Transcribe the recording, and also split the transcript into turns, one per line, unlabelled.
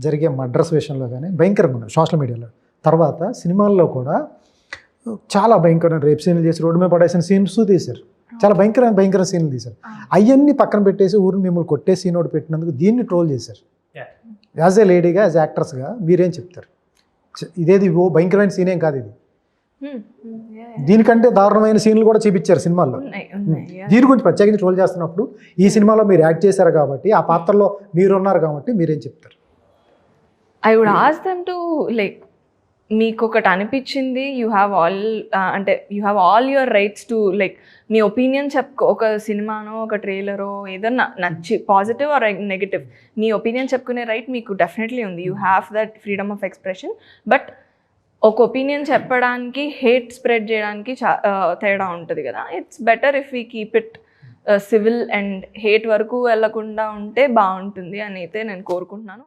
జరిగే మర్డర్స్ విషయంలో కానీ భయంకరంగా ఉన్నాయి సోషల్ మీడియాలో. తర్వాత సినిమాల్లో కూడా చాలా భయంకరమైన రేప్ సీన్లు చేసి రోడ్డు మీద పడేసిన సీన్స్ తీశారు. చాలా భయంకర సీన్లు తీశారు. అవన్నీ పక్కన పెట్టేసి ఊరిని మిమ్మల్ని కొట్టే సీన్ ఒకటి పెట్టినందుకు దీన్ని ట్రోల్ చేశారు. యాజ్ ఏ లేడీగా, యాజ్ యాక్టర్స్గా మీరేం చెప్తారు? ఇదేది భయంకరమైన సీన్ ఏం కాదు ఇది. దీనికంటే దారుణమైన సీన్లు కూడా చూపించారు సినిమాల్లో. దీని గురించి ప్రత్యేకించి ట్రోల్ చేస్తున్నప్పుడు ఈ సినిమాలో మీరు యాక్ట్ చేశారు కాబట్టి, ఆ పాత్రలో మీరున్నారు కాబట్టి మీరేం చెప్తారు?
I would ask them to like, మీకు ఒకటి అనిపించింది, you have all your rights to like మీ ఒపీనియన్ చెప్పుకో. ఒక సినిమానో ఒక ట్రైలరో ఏదన్నా నచ్చి పాజిటివ్ ఆర్ నెగిటివ్ మీ ఒపీనియన్ చెప్పుకునే రైట్ మీకు డెఫినెట్లీ ఉంది. You have that freedom of expression. But ఒక ఒపీనియన్ చెప్పడానికి, హేట్ స్ప్రెడ్ చేయడానికి తేడా ఉంటుంది కదా. It's better if we keep it civil and hate వరకు వెళ్లకుండా ఉంటే బాగుంటుంది అని అయితే నేను కోరుకుంటున్నాను.